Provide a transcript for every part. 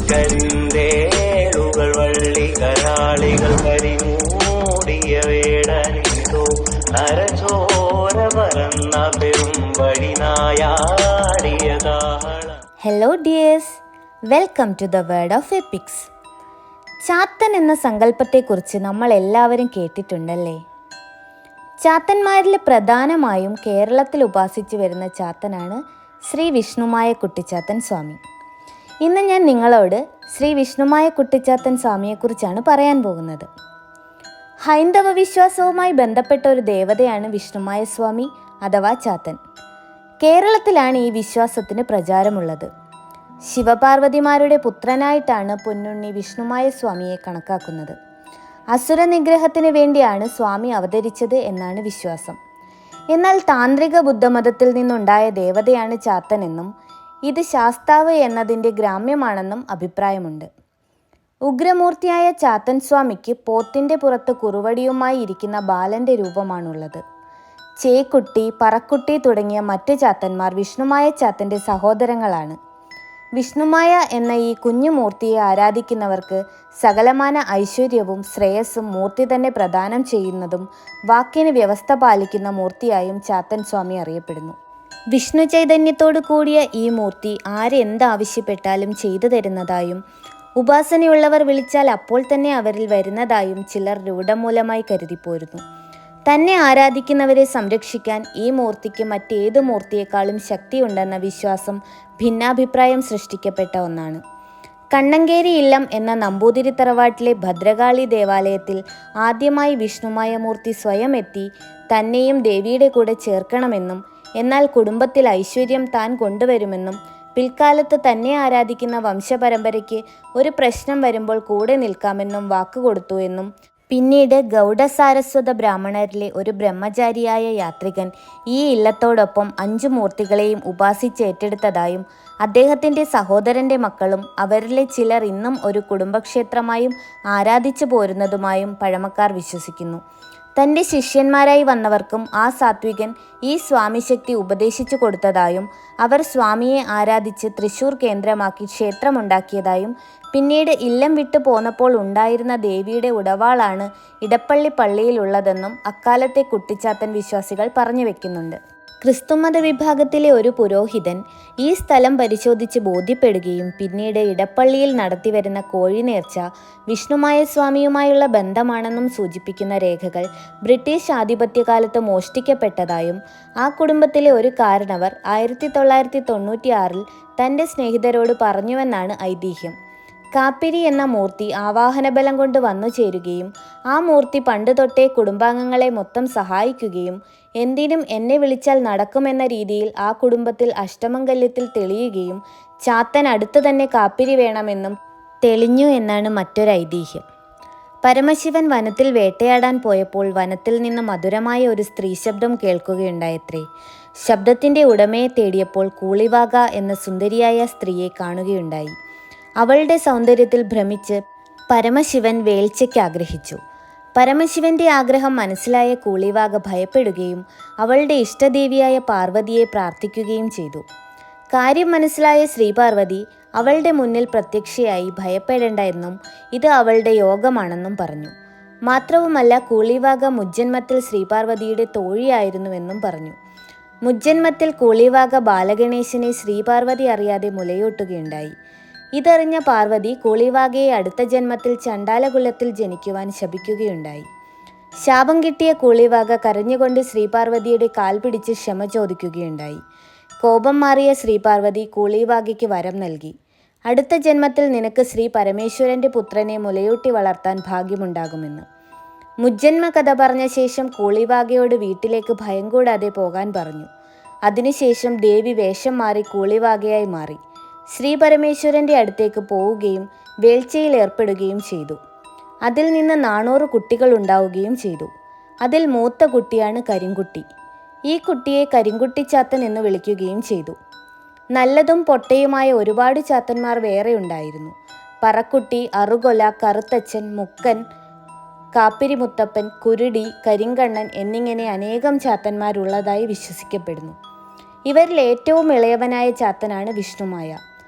കരിന്തേളുകൾ വള്ളികരാളികൾ കരിമൂടിയ വേടനിന്തോ നരചോര പറന്ന പെരുമ്പടി നായാടിയ താളം. Hello dears, welcome to the word of epics. Chathan എന്ന സങ്കല്പത്തെക്കുറിച്ച് നമ്മൾ എല്ലാവരും കേട്ടിട്ടുണ്ടല്ലേ? ചാത്തന്മാരിൽ പ്രധാനമായും കേരളത്തിൽ ഉപാസിച്ചു വരുന്ന ചാത്തനാണ് ശ്രീ വിഷ്ണുമായ കുട്ടിച്ചാത്തൻ സ്വാമി. ഇന്ന് ഞാൻ നിങ്ങളോട് ശ്രീ വിഷ്ണുമായ കുട്ടിച്ചാത്തൻ സ്വാമിയെക്കുറിച്ചാണ് പറയാൻ പോകുന്നത്. ഹൈന്ദവ വിശ്വാസവുമായി ബന്ധപ്പെട്ട ഒരു ദേവതയാണ് വിഷ്ണുമായ സ്വാമി അഥവാ ചാത്തൻ. കേരളത്തിലാണ് ഈ വിശ്വാസത്തിന് പ്രചാരമുള്ളത്. ശിവപാർവതിമാരുടെ പുത്രനായിട്ടാണ് പൊന്നുണ്ണി വിഷ്ണുമായ സ്വാമിയെ കണക്കാക്കുന്നത്. അസുര നിഗ്രഹത്തിന് വേണ്ടിയാണ് സ്വാമി അവതരിച്ചത് എന്നാണ് വിശ്വാസം. എന്നാൽ താന്ത്രിക ബുദ്ധമതത്തിൽ നിന്നുണ്ടായ ദേവതയാണ് ചാത്തൻ എന്നും ഇത് ശാസ്താവ് എന്നതിൻ്റെ ഗ്രാമ്യമാണെന്നും അഭിപ്രായമുണ്ട്. ഉഗ്രമൂർത്തിയായ ചാത്തൻ സ്വാമിക്ക് പോത്തിൻ്റെ പുറത്ത് കുറുവടിയുമായി ഇരിക്കുന്ന ബാലൻ്റെ രൂപമാണുള്ളത്. ചേക്കുട്ടി, പറക്കുട്ടി തുടങ്ങിയ മറ്റ് ചാത്തന്മാർ വിഷ്ണുമായ ചാത്തൻ്റെ സഹോദരങ്ങളാണ്. വിഷ്ണുമായ എന്ന ഈ കുഞ്ഞു മൂർത്തിയെ ആരാധിക്കുന്നവർക്ക് സകലമാന ഐശ്വര്യവും ശ്രേയസ്സും മൂർത്തി തന്നെ പ്രദാനം ചെയ്യുന്നതും വാക്കിന് വ്യവസ്ഥ പാലിക്കുന്ന മൂർത്തിയായും ചാത്തൻ സ്വാമി അറിയപ്പെടുന്നു. വിഷ്ണു ചൈതന്യത്തോടു കൂടിയ ഈ മൂർത്തി ആരെന്താവശ്യപ്പെട്ടാലും ചെയ്തു തരുന്നതായും ഉപാസനയുള്ളവർ വിളിച്ചാൽ അപ്പോൾ തന്നെ അവരിൽ വരുന്നതായും ചിലർ രൂഢമൂലമായി കരുതിപ്പോരുന്നു. തന്നെ ആരാധിക്കുന്നവരെ സംരക്ഷിക്കാൻ ഈ മൂർത്തിക്ക് മറ്റേത് മൂർത്തിയേക്കാളും ശക്തിയുണ്ടെന്ന വിശ്വാസം ഭിന്നാഭിപ്രായം സൃഷ്ടിക്കപ്പെട്ട ഒന്നാണ്. കണ്ണങ്കേരി ഇല്ലം എന്ന നമ്പൂതിരി തറവാട്ടിലെ ഭദ്രകാളി ദേവാലയത്തിൽ ആദ്യമായി വിഷ്ണുമായ മൂർത്തി സ്വയം എത്തി തന്നെയും ദേവിയുടെ കൂടെ ചേർക്കണമെന്നും എന്നാൽ കുടുംബത്തിൽ ഐശ്വര്യം താൻ കൊണ്ടുവരുമെന്നും പിൽക്കാലത്ത് തന്നെ ആരാധിക്കുന്ന വംശപരമ്പരയ്ക്ക് ഒരു പ്രശ്നം വരുമ്പോൾ കൂടെ നിൽക്കാമെന്നും വാക്കുകൊടുത്തു എന്നും പിന്നീട് ഗൗഡസാരസ്വത ബ്രാഹ്മണരിലെ ഒരു ബ്രഹ്മചാരിയായ യാത്രികൻ ഈ ഇല്ലത്തോടൊപ്പം 5 മൂർത്തികളെയും ഉപാസിച്ച് ഏറ്റെടുത്തതായും അദ്ദേഹത്തിൻ്റെ സഹോദരൻ്റെ മക്കളും അവരിലെ ചിലർ ഇന്നും ഒരു കുടുംബക്ഷേത്രമായും ആരാധിച്ചു പോരുന്നതുമായും പഴമക്കാർ വിശ്വസിക്കുന്നു. തൻ്റെ ശിഷ്യന്മാരായി വന്നവർക്കും ആ സാത്വികൻ ഈ സ്വാമിശക്തി ഉപദേശിച്ചു കൊടുത്തതായും അവർ സ്വാമിയെ ആരാധിച്ച് തൃശ്ശൂർ കേന്ദ്രമാക്കി ക്ഷേത്രമുണ്ടാക്കിയതായും പിന്നീട് ഇല്ലം വിട്ടു പോന്നപ്പോൾ ഉണ്ടായിരുന്ന ദേവിയുടെ ഉടവാളാണ് ഇടപ്പള്ളി പള്ളിയിലുള്ളതെന്നും അക്കാലത്തെ കുട്ടിച്ചാത്തൻ വിശ്വാസികൾ പറഞ്ഞു വെക്കുന്നുണ്ട്. ക്രിസ്തുമത വിഭാഗത്തിലെ ഒരു പുരോഹിതൻ ഈ സ്ഥലം പരിശോധിച്ച് ബോധ്യപ്പെടുകയും പിന്നീട് ഇടപ്പള്ളിയിൽ നടത്തിവരുന്ന കോഴിനേർച്ച വിഷ്ണുമായ സ്വാമിയുമായുള്ള ബന്ധമാണെന്നും സൂചിപ്പിക്കുന്ന രേഖകൾ ബ്രിട്ടീഷ് ആധിപത്യകാലത്ത് മോഷ്ടിക്കപ്പെട്ടതായും ആ കുടുംബത്തിലെ ഒരു കാരണവർ 1996 തൻ്റെ സ്നേഹിതരോട് പറഞ്ഞുവെന്നാണ് ഐതിഹ്യം. കാപ്പിരി എന്ന മൂർത്തി ആവാഹനബലം കൊണ്ട് വന്നു ചേരുകയും ആ മൂർത്തി പണ്ട് തൊട്ടേ കുടുംബാംഗങ്ങളെ മൊത്തം സഹായിക്കുകയും എന്തിനും എന്നെ വിളിച്ചാൽ നടക്കുമെന്ന രീതിയിൽ ആ കുടുംബത്തിൽ അഷ്ടമംഗല്യത്തിൽ തെളിയുകയും ചാത്തൻ അടുത്ത് തന്നെ കാപ്പിരി വേണമെന്നും തെളിഞ്ഞു എന്നാണ് മറ്റൊരു ഐതിഹ്യം. പരമശിവൻ വനത്തിൽ വേട്ടയാടാൻ പോയപ്പോൾ വനത്തിൽ നിന്ന് മധുരമായ ഒരു സ്ത്രീ ശബ്ദം കേൾക്കുകയുണ്ടായത്രേ. ശബ്ദത്തിൻ്റെ ഉടമയെ തേടിയപ്പോൾ കൂളിവാക എന്ന സുന്ദരിയായ സ്ത്രീയെ കാണുകയുണ്ടായി. അവളുടെ സൗന്ദര്യത്തിൽ ഭ്രമിച്ച് പരമശിവൻ വേൾച്ചയ്ക്ക് ആഗ്രഹിച്ചു. പരമശിവന്റെ ആഗ്രഹം മനസ്സിലായ കൂളിവാക ഭയപ്പെടുകയും അവളുടെ ഇഷ്ടദേവിയായ പാർവതിയെ പ്രാർത്ഥിക്കുകയും ചെയ്തു. കാര്യം മനസ്സിലായ ശ്രീപാർവതി അവളുടെ മുന്നിൽ പ്രത്യക്ഷയായി ഭയപ്പെടേണ്ട എന്നും ഇത് അവളുടെ യോഗമാണെന്നും പറഞ്ഞു. മാത്രവുമല്ല കൂളിവാക മുജ്ജന്മത്തിൽ ശ്രീപാർവതിയുടെ തോഴിയായിരുന്നുവെന്നും പറഞ്ഞു. മുജ്ജന്മത്തിൽ കൂളിവാക ബാലഗണേശനെ ശ്രീപാർവതി അറിയാതെ മുലയൂട്ടുകയുണ്ടായി. ഇതറിഞ്ഞ പാർവതി കൂളിവാകയെ അടുത്ത ജന്മത്തിൽ ചണ്ടാലകുലത്തിൽ ജനിക്കുവാൻ ശപിക്കുകയുണ്ടായി. ശാപം കിട്ടിയ കൂളിവാക കരഞ്ഞുകൊണ്ട് ശ്രീപാർവതിയുടെ കാൽ പിടിച്ച് ക്ഷമ ചോദിക്കുകയുണ്ടായി. കോപം മാറിയ ശ്രീപാർവതി കൂളിവാകയ്ക്ക് വരം നൽകി. അടുത്ത ജന്മത്തിൽ നിനക്ക് ശ്രീ പരമേശ്വരൻ്റെ പുത്രനെ മുലയൂട്ടി വളർത്താൻ ഭാഗ്യമുണ്ടാകുമെന്ന്. മുജ്ജന്മ കഥ പറഞ്ഞ ശേഷം കൂളിവാകയോട് വീട്ടിലേക്ക് ഭയം കൂടാതെ പോകാൻ പറഞ്ഞു. അതിനുശേഷം ദേവി വേഷം മാറി കൂളിവാകയായി മാറി ശ്രീ പരമേശ്വരൻ്റെ അടുത്തേക്ക് പോവുകയും വേൾച്ചയിൽ ഏർപ്പെടുകയും ചെയ്തു. അതിൽ നിന്ന് 400 കുട്ടികൾ ഉണ്ടാവുകയും ചെയ്തു. അതിൽ മൂത്ത കുട്ടിയാണ് കരിങ്കുട്ടി. ഈ കുട്ടിയെ കരിങ്കുട്ടിച്ചാത്തൻ എന്ന് വിളിക്കുകയും ചെയ്തു. നല്ലതും പൊട്ടയുമായ ഒരുപാട് ചാത്തന്മാർ വേറെ ഉണ്ടായിരുന്നു. പറക്കുട്ടി, അറുകൊല, കറുത്തച്ഛൻ, മുക്കൻ, കാപ്പിരി മുത്തപ്പൻ, കുരുടി, കരിങ്കണ്ണൻ എന്നിങ്ങനെ അനേകം ചാത്തന്മാരുള്ളതായി വിശ്വസിക്കപ്പെടുന്നു. ഇവരിൽ ഏറ്റവും ഇളയവനായ ചാത്തനാണ് വിഷ്ണുമായ.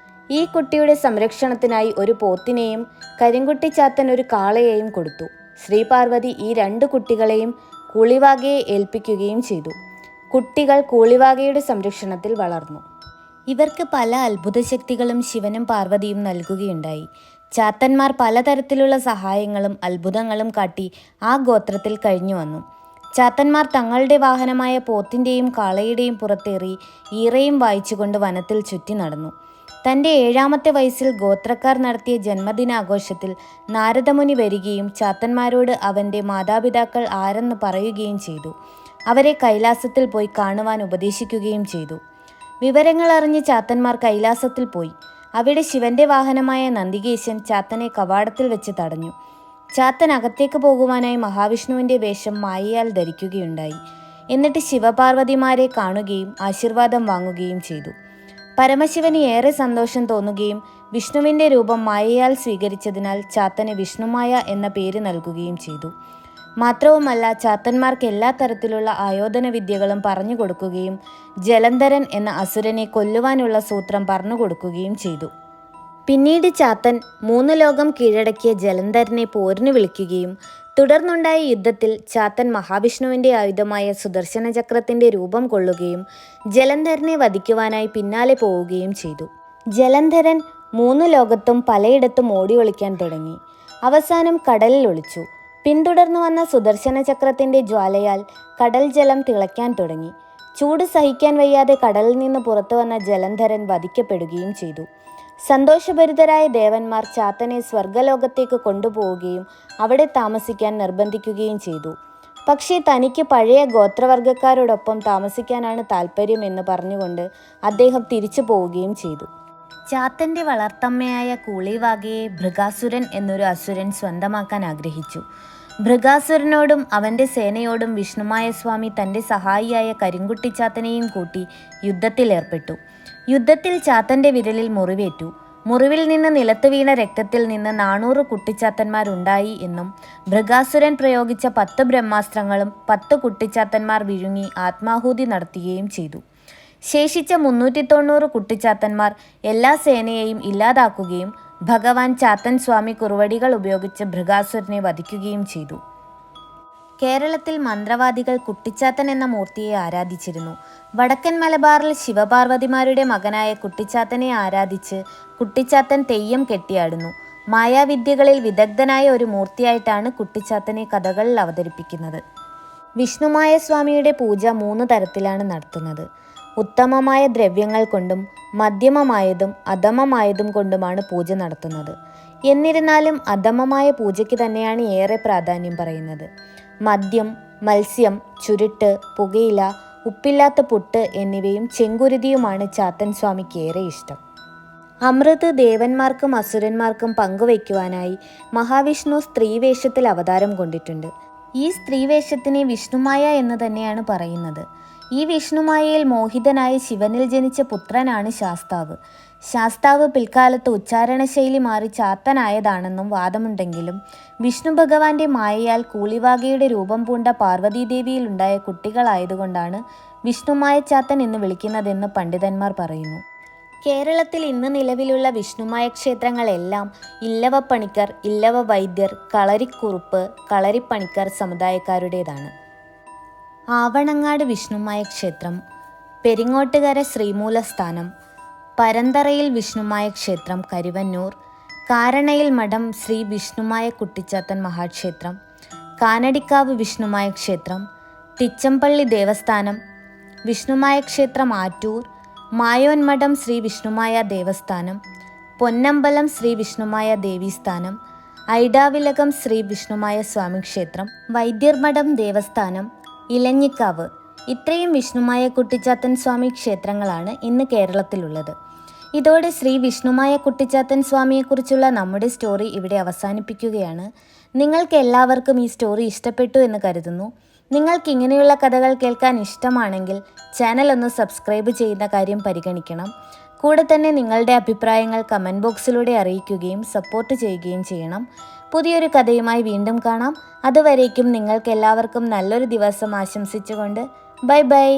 ഈ കുട്ടിയുടെ സംരക്ഷണത്തിനായി ഒരു പോത്തിനെയും കരിങ്കുട്ടിച്ചാത്തൻ ഒരു കാളയെയും കൊടുത്തു. ശ്രീപാർവതി ഈ 2 കുട്ടികളെയും കൂളിവാകയെ ഏൽപ്പിക്കുകയും ചെയ്തു. കുട്ടികൾ കൂളിവാകയുടെ സംരക്ഷണത്തിൽ വളർന്നു. ഇവർക്ക് പല അത്ഭുതശക്തികളും ശിവനും പാർവതിയും നൽകുകയുണ്ടായി. ചാത്തന്മാർ പലതരത്തിലുള്ള സഹായങ്ങളും അത്ഭുതങ്ങളും കാട്ടി ആ ഗോത്രത്തിൽ കഴിഞ്ഞു വന്നു. ചാത്തന്മാർ തങ്ങളുടെ വാഹനമായ പോത്തിൻ്റെയും കാളയുടെയും പുറത്തേറി ഈറയും വായിച്ചുകൊണ്ട് വനത്തിൽ ചുറ്റി നടന്നു. തൻ്റെ 7ാമത്തെ വയസ്സിൽ ഗോത്രക്കാർ നടത്തിയ ജന്മദിനാഘോഷത്തിൽ നാരദമുനി വരികയും ചാത്തന്മാരോട് അവൻ്റെ മാതാപിതാക്കൾ ആരെന്ന് പറയുകയും ചെയ്തു. അവരെ കൈലാസത്തിൽ പോയി കാണുവാൻ ഉപദേശിക്കുകയും ചെയ്തു. വിവരങ്ങൾ അറിഞ്ഞ് ചാത്തന്മാർ കൈലാസത്തിൽ പോയി. അവിടെ ശിവന്റെ വാഹനമായ നന്ദികേശൻ ചാത്തനെ കവാടത്തിൽ വെച്ച് തടഞ്ഞു. ചാത്തൻ അകത്തേക്ക് പോകുവാനായി മഹാവിഷ്ണുവിൻ്റെ വേഷം മായയാൽ ധരിക്കുകയുണ്ടായി. എന്നിട്ട് ശിവപാർവതിമാരെ കാണുകയും ആശീർവാദം വാങ്ങുകയും ചെയ്തു. പരമശിവന് ഏറെ സന്തോഷം തോന്നുകയും വിഷ്ണുവിൻ്റെ രൂപം മായയാൽ സ്വീകരിച്ചതിനാൽ ചാത്തന് വിഷ്ണുമായ എന്ന പേര് നൽകുകയും ചെയ്തു. മാത്രവുമല്ല, ചാത്തന്മാർക്ക് എല്ലാ തരത്തിലുള്ള ആയോധന വിദ്യകളും പറഞ്ഞു കൊടുക്കുകയും ജലന്ധരൻ എന്ന അസുരനെ കൊല്ലുവാനുള്ള സൂത്രം പറഞ്ഞു കൊടുക്കുകയും ചെയ്തു. പിന്നീട് ചാത്തൻ 3 ലോകം കീഴടക്കിയ ജലന്ധരനെ പോരിന് വിളിക്കുകയും തുടർന്നുണ്ടായ യുദ്ധത്തിൽ ചാത്തൻ മഹാവിഷ്ണുവിൻ്റെ ആയുധമായ സുദർശന ചക്രത്തിൻ്റെ രൂപം കൊള്ളുകയും ജലന്ധരനെ വധിക്കുവാനായി പിന്നാലെ പോവുകയും ചെയ്തു. ജലന്ധരൻ 3 ലോകത്തും പലയിടത്തും ഓടി ഒളിക്കാൻ തുടങ്ങി. അവസാനം കടലിൽ ഒളിച്ചു. പിന്തുടർന്നു വന്ന സുദർശന ചക്രത്തിൻ്റെ ജ്വാലയാൽ കടൽ ജലം തിളയ്ക്കാൻ തുടങ്ങി. ചൂട് സഹിക്കാൻ വയ്യാതെ കടലിൽ നിന്ന് പുറത്തു വന്ന ജലന്ധരൻ വധിക്കപ്പെടുകയും ചെയ്തു. സന്തോഷഭരിതരായ ദേവന്മാർ ചാത്തനെ സ്വർഗലോകത്തേക്ക് കൊണ്ടുപോവുകയും അവിടെ താമസിക്കാൻ നിർബന്ധിക്കുകയും ചെയ്തു. പക്ഷേ തനിക്ക് പഴയ ഗോത്രവർഗക്കാരോടൊപ്പം താമസിക്കാനാണ് താല്പര്യം എന്ന് പറഞ്ഞുകൊണ്ട് അദ്ദേഹം തിരിച്ചു പോവുകയും ചെയ്തു. ചാത്തൻ്റെ വളർത്തമ്മയായ കൂളിവാകയെ ഭൃഗാസുരൻ എന്നൊരു അസുരൻ സ്വന്തമാക്കാൻ ആഗ്രഹിച്ചു. ഭൃഗാസുരനോടും അവൻ്റെ സേനയോടും വിഷ്ണുമായ സ്വാമി തൻ്റെ സഹായിയായ കരിങ്കുട്ടിച്ചാത്തനെയും കൂട്ടി യുദ്ധത്തിലേർപ്പെട്ടു. യുദ്ധത്തിൽ ചാത്തൻ്റെ വിരലിൽ മുറിവേറ്റു. മുറിവിൽ നിന്ന് നിലത്ത് വീണ രക്തത്തിൽ നിന്ന് 400 കുട്ടിച്ചാത്തന്മാരുണ്ടായി എന്നും ഭൃഗാസുരൻ പ്രയോഗിച്ച 10 ബ്രഹ്മാസ്ത്രങ്ങളും 10 കുട്ടിച്ചാത്തന്മാർ വിഴുങ്ങി ആത്മാഹൂതി നടത്തുകയും ചെയ്തു. ശേഷിച്ച 390 കുട്ടിച്ചാത്തന്മാർ എല്ലാ സേനയെയും ഇല്ലാതാക്കുകയും ഭഗവാൻ ചാത്തൻ സ്വാമി കുറുവടികൾ ഉപയോഗിച്ച് ഭൃഗാസുരനെ വധിക്കുകയും ചെയ്തു. കേരളത്തിൽ മന്ത്രവാദികൾ കുട്ടിച്ചാത്തൻ എന്ന മൂർത്തിയെ ആരാധിച്ചിരുന്നു. വടക്കൻ മലബാറിൽ ശിവപാർവതിമാരുടെ മകനായ കുട്ടിച്ചാത്തനെ ആരാധിച്ച് കുട്ടിച്ചാത്തൻ തെയ്യം കെട്ടിയാടുന്നു. മായാവിദ്യകളിൽ വിദഗ്ധനായ ഒരു മൂർത്തിയായിട്ടാണ് കുട്ടിച്ചാത്തനെ കഥകളിൽ അവതരിപ്പിക്കുന്നത്. വിഷ്ണുമായ സ്വാമിയുടെ പൂജ 3 തരത്തിലാണ് നടത്തുന്നത്. ഉത്തമമായ ദ്രവ്യങ്ങൾ കൊണ്ടും മധ്യമമായതും അധമമായതും കൊണ്ടുമാണ് പൂജ നടത്തുന്നത്. എന്നിരുന്നാലും അധമമായ പൂജയ്ക്ക് തന്നെയാണ് ഏറെ പ്രാധാന്യം പറയുന്നത്. മദ്യം, മത്സ്യം, ചുരുട്ട്, പുകയില, ഉപ്പില്ലാത്ത പുട്ട് എന്നിവയും ചെങ്കുരുതിയുമാണ് ചാത്തൻ സ്വാമിക്ക് ഏറെ ഇഷ്ടം. അമൃത് ദേവന്മാർക്കും അസുരന്മാർക്കും പങ്കുവയ്ക്കുവാനായി മഹാവിഷ്ണു സ്ത്രീവേഷത്തിൽ അവതാരം കൊണ്ടിട്ടുണ്ട്. ഈ സ്ത്രീവേഷത്തിനെ വിഷ്ണുമായ എന്ന് തന്നെയാണ് പറയുന്നത്. ഈ വിഷ്ണുമായയിൽ മോഹിതനായ ശിവനിൽ ജനിച്ച പുത്രനാണ് ശാസ്താവ്. ശാസ്താവ് പിൽക്കാലത്ത് ഉച്ചാരണശൈലി മാറി ചാത്തനായതാണെന്നും വാദമുണ്ടെങ്കിലും വിഷ്ണു ഭഗവാന്റെ മായയാൽ കൂളിവാകയുടെ രൂപം പൂണ്ട പാർവതീദേവിയിലുണ്ടായ കുട്ടികളായതുകൊണ്ടാണ് വിഷ്ണുമായ ചാത്തൻ എന്ന് വിളിക്കുന്നതെന്ന് പണ്ഡിതന്മാർ പറയുന്നു. കേരളത്തിൽ ഇന്ന് നിലവിലുള്ള വിഷ്ണുമായ ക്ഷേത്രങ്ങളെല്ലാം ഇല്ലവപ്പണിക്കർ, ഇല്ലവ വൈദ്യർ, കളരിക്കുറുപ്പ്, കളരിപ്പണിക്കർ സമുദായക്കാരുടേതാണ്. ആവണങ്ങാട് വിഷ്ണുമായ ക്ഷേത്രം, പെരിങ്ങോട്ടുകര ശ്രീമൂലസ്ഥാനം, പരന്തറയിൽ വിഷ്ണുമായ ക്ഷേത്രം കരുവന്നൂർ, കാരണയിൽ മഠം ശ്രീ വിഷ്ണുമായ കുട്ടിച്ചാത്തൻ മഹാക്ഷേത്രം, കാനടിക്കാവ് വിഷ്ണുമായ ക്ഷേത്രം, തിച്ചമ്പള്ളി ദേവസ്ഥാനം, വിഷ്ണുമായ ക്ഷേത്രം ആറ്റൂർ, മായോൻമഠം ശ്രീ വിഷ്ണുമായ ദേവസ്ഥാനം, പൊന്നമ്പലം ശ്രീ വിഷ്ണുമായ ദേവീസ്ഥാനം, ഐഡാവിലകം ശ്രീ വിഷ്ണുമായ സ്വാമി ക്ഷേത്രം, വൈദ്യർമഠം ദേവസ്ഥാനം, ഇലഞ്ഞിക്കാവ്. ഇത്രയും വിഷ്ണുമായ കുട്ടിച്ചാത്തൻ സ്വാമി ക്ഷേത്രങ്ങളാണ് ഇന്ന് കേരളത്തിലുള്ളത്. ഇതോടെ ശ്രീ വിഷ്ണുമായ കുട്ടിച്ചാത്തൻ സ്വാമിയെക്കുറിച്ചുള്ള നമ്മുടെ സ്റ്റോറി ഇവിടെ അവസാനിപ്പിക്കുകയാണ്. നിങ്ങൾക്ക് എല്ലാവർക്കും ഈ സ്റ്റോറി ഇഷ്ടപ്പെട്ടു എന്ന് കരുതുന്നു. നിങ്ങൾക്ക് ഇങ്ങനെയുള്ള കഥകൾ കേൾക്കാൻ ഇഷ്ടമാണെങ്കിൽ ചാനൽ ഒന്ന് സബ്സ്ക്രൈബ് ചെയ്യുന്ന കാര്യം പരിഗണിക്കണം. കൂടെ തന്നെ നിങ്ങളുടെ അഭിപ്രായങ്ങൾ കമൻറ്റ് ബോക്സിലൂടെ അറിയിക്കുകയും സപ്പോർട്ട് ചെയ്യുകയും ചെയ്യണം. പുതിയൊരു കഥയുമായി വീണ്ടും കാണാം. അതുവരേക്കും നിങ്ങൾക്ക് എല്ലാവർക്കും നല്ലൊരു ദിവസം ആശംസിച്ചുകൊണ്ട് ബൈ ബൈ.